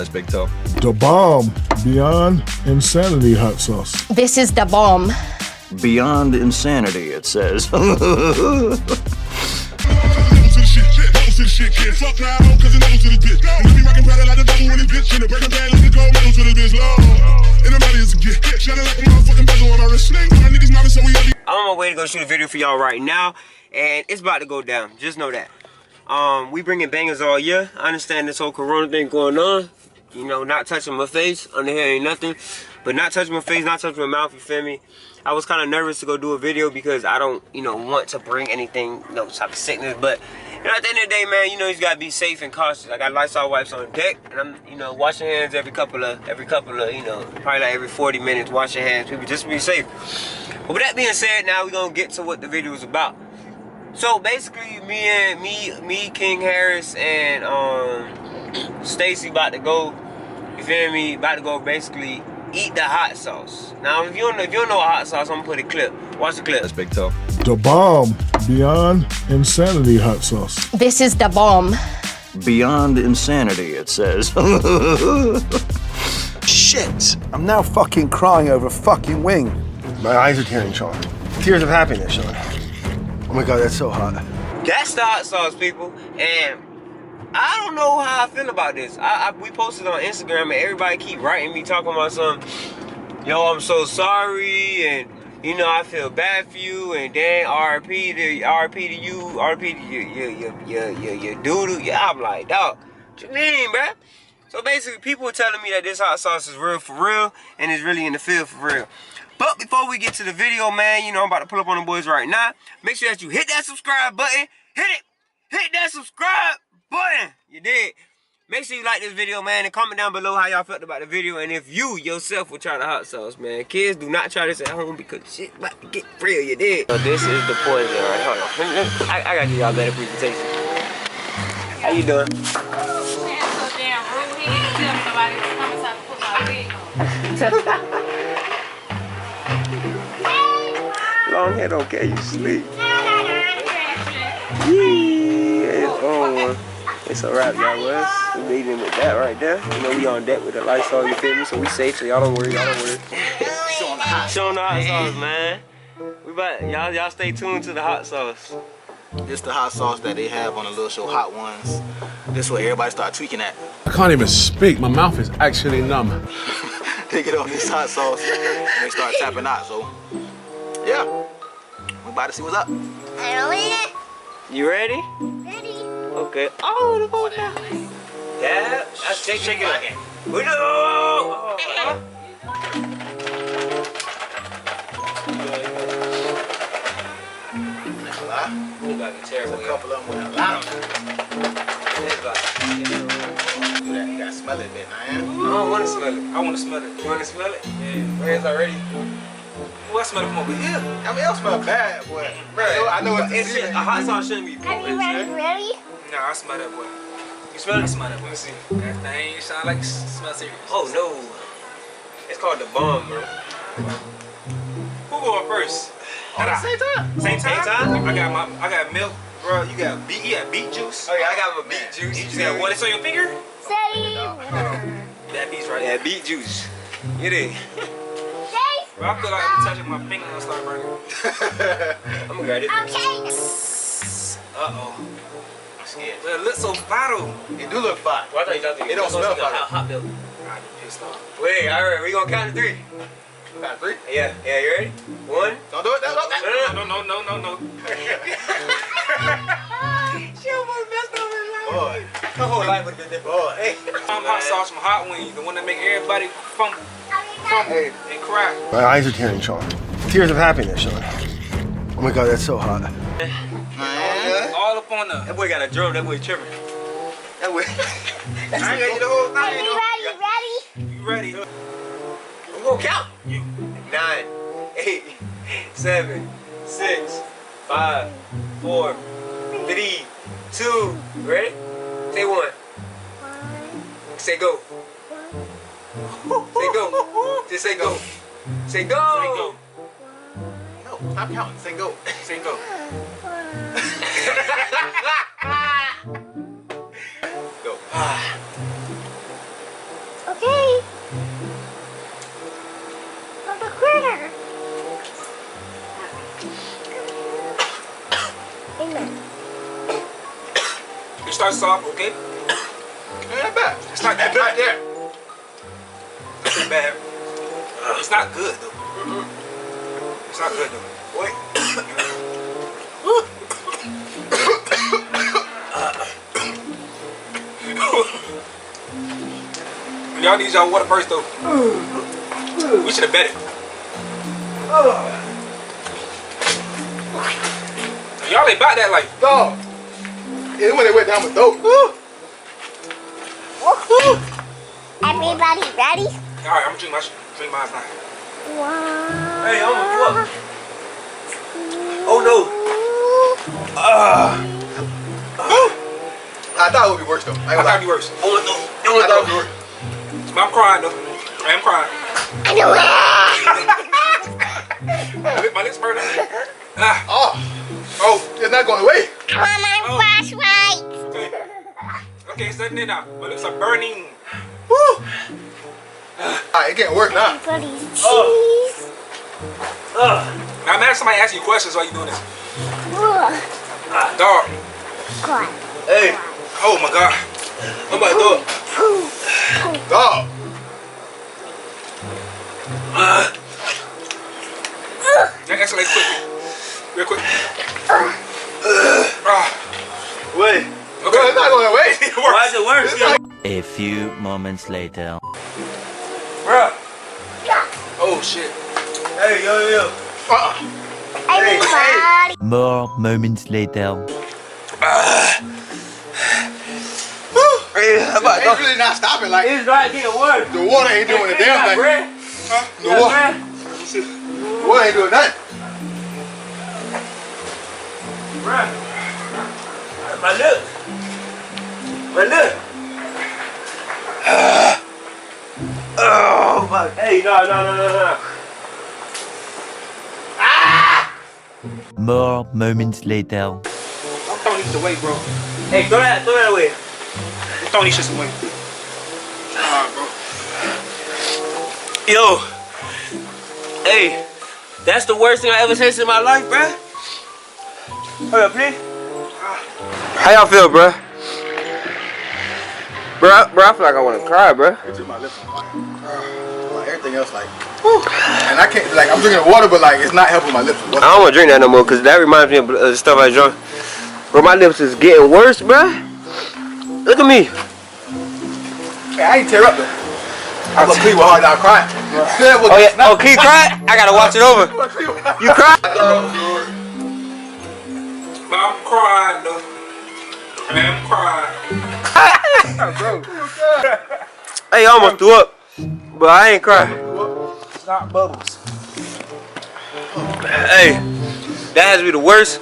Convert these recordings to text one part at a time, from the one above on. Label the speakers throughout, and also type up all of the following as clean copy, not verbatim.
Speaker 1: That's big toe.
Speaker 2: The bomb. Beyond insanity hot sauce.
Speaker 3: This is the bomb.
Speaker 1: Beyond insanity, it says.
Speaker 4: I'm on my way to go shoot a video for y'all right now, and it's about to go down. Just know that. We bringing bangers all year. I understand this whole corona thing going on. You know, not touching my face. Under here ain't nothing. But not touching my face, not touching my mouth, you feel me? I was kind of nervous to go do a video because I don't, you know, want to bring anything, no type of sickness. But, you know, at the end of the day, man, you know, you gotta be safe and cautious. I got Lysol wipes on deck, and I'm, you know, washing hands every couple of, you know, probably like every 40 minutes, wash your hands, people, just to be safe. But with that being said, now we're gonna get to what the video is about. So basically, me, King Harris, and Stacy about to go, you feel me? About to go basically eat the hot sauce. Now, if you don't know what hot sauce, I'm gonna put a clip. Watch the clip.
Speaker 1: That's big toe.
Speaker 2: The bomb. Beyond insanity hot sauce.
Speaker 3: This is the bomb.
Speaker 1: Beyond insanity, it says.
Speaker 5: Shit! I'm now fucking crying over a fucking wing. My eyes are tearing, Sean. Tears of happiness, Sean. Oh my God, that's so hot.
Speaker 4: That's the hot sauce, people. And I don't know how I feel about this. We posted on Instagram, and everybody keep writing me talking about something. Yo, I'm so sorry, and you know I feel bad for you, and then RP to you, RP to your doodle. Yeah, I'm like, dog, what you mean, bruh? So basically, people are telling me that this hot sauce is real for real, and it's really in the field for real. But before we get to the video, man, you know I'm about to pull up on the boys right now. Make sure that you hit that subscribe button. Hit that subscribe button. You did. Make sure you like this video, man, and comment down below how y'all felt about the video, and if you yourself would try the hot sauce, man. Kids, do not try this at home because shit about to get real, you did. So this is the poison, right? Hold on. I gotta give y'all a better presentation. How you doing? Long hair don't care, you sleep. Yeah, it's on. It's a wrap, y'all was. We leading with that right there. You know, we on deck with the Lysol, you feel me? So we safe, so y'all don't worry, Showing the hot sauce, man. We about, y'all stay tuned to the hot sauce.
Speaker 6: This the hot sauce that they have on the little show Hot Ones. This is what everybody start tweaking at.
Speaker 7: I can't even speak. My mouth is actually numb.
Speaker 6: They get on this hot sauce and they start tapping out. So, yeah, we about to see what's up.
Speaker 4: You ready?
Speaker 3: Ready.
Speaker 4: Okay. Oh, the ball now. Yeah, shake it up. We do.
Speaker 6: There's a couple of them with a lot of them. You gotta smell it a bit, man.
Speaker 4: I don't want to smell it.
Speaker 8: I want to smell it.
Speaker 4: You want to smell it?
Speaker 8: Yeah.
Speaker 4: Where's already?
Speaker 8: Well, I smell it from over here.
Speaker 6: I mean, it don't smell bad, but I know it's
Speaker 4: a hot sauce shouldn't be potent.
Speaker 3: Ready?
Speaker 8: Nah, I smell that boy.
Speaker 4: You smell it?
Speaker 8: I smell that boy. See, that thing sound like smell serious.
Speaker 4: Oh no. It's called the bomb, bro.
Speaker 8: Who going first?
Speaker 6: at the same time.
Speaker 8: Same time? I got milk, bro. You got beet juice.
Speaker 4: Oh yeah, I got my beet juice.
Speaker 8: You just got one that's on your finger?
Speaker 4: That beet's right there. Yeah, beet juice. Get it.
Speaker 8: Bro, I feel like I'm touching my finger and start burning.
Speaker 4: I'm gonna grab it.
Speaker 3: Okay.
Speaker 8: Uh-oh. I'm scared. But it looks so vital.
Speaker 6: It do look fire.
Speaker 4: Well, I thought you thought
Speaker 6: it don't smell fire.
Speaker 4: Hot milk.
Speaker 8: I'm pissed off.
Speaker 4: Wait, alright, we gonna count to 3.
Speaker 6: Count to 3?
Speaker 4: Yeah, you ready? 1.
Speaker 6: Don't do it.
Speaker 8: No.
Speaker 4: She almost messed up his life.
Speaker 6: Boy.
Speaker 4: Her whole life would have been different.
Speaker 6: Boy.
Speaker 4: Hey.
Speaker 8: I'm hot sauce from Hot Wings, the one that make everybody fumble
Speaker 6: Hey.
Speaker 8: and cry.
Speaker 5: My eyes are tearing, Sean. Tears of happiness, Sean. Oh my God, that's so hot.
Speaker 6: Man.
Speaker 8: All up on the.
Speaker 4: That boy got a drum, that boy tripping. That boy.
Speaker 8: I ain't gonna get the whole thing.
Speaker 3: You ready?
Speaker 8: You ready?
Speaker 4: I'm gonna count. 9, 8, 7, 6, 5, 4, 3, 2. Ready? Say 1. Say go. Say go. Just say go. Say go.
Speaker 8: Say go.
Speaker 6: No, stop counting. Say go.
Speaker 8: Say go.
Speaker 4: Go.
Speaker 3: Okay. For the critter. Amen.
Speaker 8: It starts soft, okay?
Speaker 6: Ain't that bad.
Speaker 8: It's not that bad.
Speaker 6: there.
Speaker 8: It's not bad. It's not good though. It's not good though.
Speaker 6: Wait.
Speaker 8: Y'all need y'all water first though. We should have bet it. Y'all ain't about that life.
Speaker 6: Dog. Yeah, when they went down with dope.
Speaker 3: Everybody ready?
Speaker 8: Alright, I'm gonna drink mine now.
Speaker 3: One.
Speaker 8: Hey, I'm gonna go up. Oh no.
Speaker 6: I thought it would be worse though.
Speaker 8: I thought it'd be worse.
Speaker 6: I thought it would be worse.
Speaker 8: But I'm crying though. I am crying.
Speaker 3: I know it.
Speaker 8: My lips burn.
Speaker 6: Oh, it's not going away.
Speaker 3: Come on, my flashlight.
Speaker 8: Okay, it's nothing in now. My lips are burning.
Speaker 6: Woo. It can't work now.
Speaker 3: Everybody's cheese.
Speaker 8: Now imagine somebody asking you questions while you doing this.
Speaker 3: Ugh.
Speaker 8: Dog.
Speaker 3: God.
Speaker 8: Hey. Oh my God. I'm about to do it.
Speaker 6: Dog.
Speaker 8: Escalate quickly. Real quick.
Speaker 6: Wait.
Speaker 8: Okay.
Speaker 6: Bro, it's not going away.
Speaker 8: Why is it worse?
Speaker 9: A few moments later.
Speaker 8: Bruh. Oh shit. Hey, yo.
Speaker 3: Everybody.
Speaker 9: More moments later.
Speaker 6: It's really not stopping. Like,
Speaker 8: It's not getting worse.
Speaker 6: the water ain't doing a damn thing. The water ain't doing nothing.
Speaker 8: Bruh. My lip. Oh my. Hey, no.
Speaker 9: More moments later.
Speaker 8: I'm throwing these away, bro. Hey, throw that away. I'm throwing these shits away. Bro. Yo. Hey, that's the worst thing I ever tasted in my life, bruh. Hold up, please. How y'all feel, bruh? Bro, I feel like I want to cry, bruh.
Speaker 6: It took my lips on fire. Like everything else, like, whew. And I can't, like, I'm drinking water, but like, it's not helping my lips.
Speaker 4: I don't want to drink that no more because that reminds me of the stuff I drunk. Bro, my lips is getting worse, bruh. Look at me.
Speaker 6: Hey, I ain't tear up though. I'm gonna clean with hard now crying.
Speaker 4: Oh yeah. Oh, can you cry? I gotta watch it over. You cry? I'm crying though. I'm crying. Hey, I almost threw up, but I ain't crying.
Speaker 8: It's not bubbles.
Speaker 4: Hey, that has to be the worst.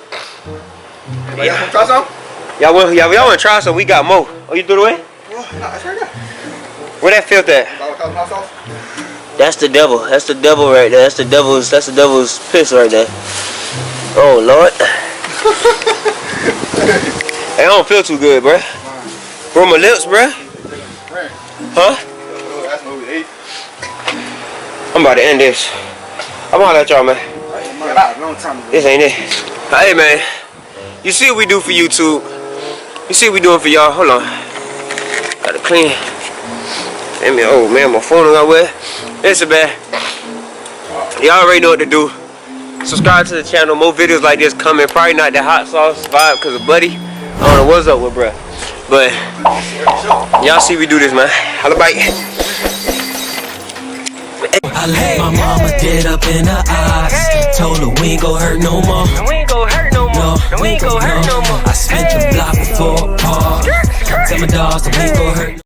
Speaker 6: Y'all wanna try some?
Speaker 4: Y'all want to try some? We got more. Oh, you threw it away?
Speaker 6: Nah, it's right there.
Speaker 4: Where that filth at?
Speaker 6: Hot sauce?
Speaker 4: That's the devil. That's the devil right there. That's the devil's piss right there. Oh Lord. Hey, I don't feel too good, bruh. Bro, my lips, bruh. Huh?
Speaker 6: That's what we ate.
Speaker 4: I'm about to end this. I'm gonna let y'all, man. This ain't it. Hey, man. You see what we do for YouTube? You see what we doing for y'all? Hold on. Gotta clean. Oh man, my phone got wet. It's a bad. Y'all already know what to do. Subscribe to the channel. More videos like this coming. Probably not the hot sauce vibe because of Buddy. I don't know what's up with bruh. But y'all see we do this, man. Holla, bye.
Speaker 10: I let my mama dead up in her eyes. Told her we ain't gon' hurt no more. We ain't gon' hurt no more. We ain't gon' hurt no more. I spent the block before. Tell my dogs that we ain't gon' hurt.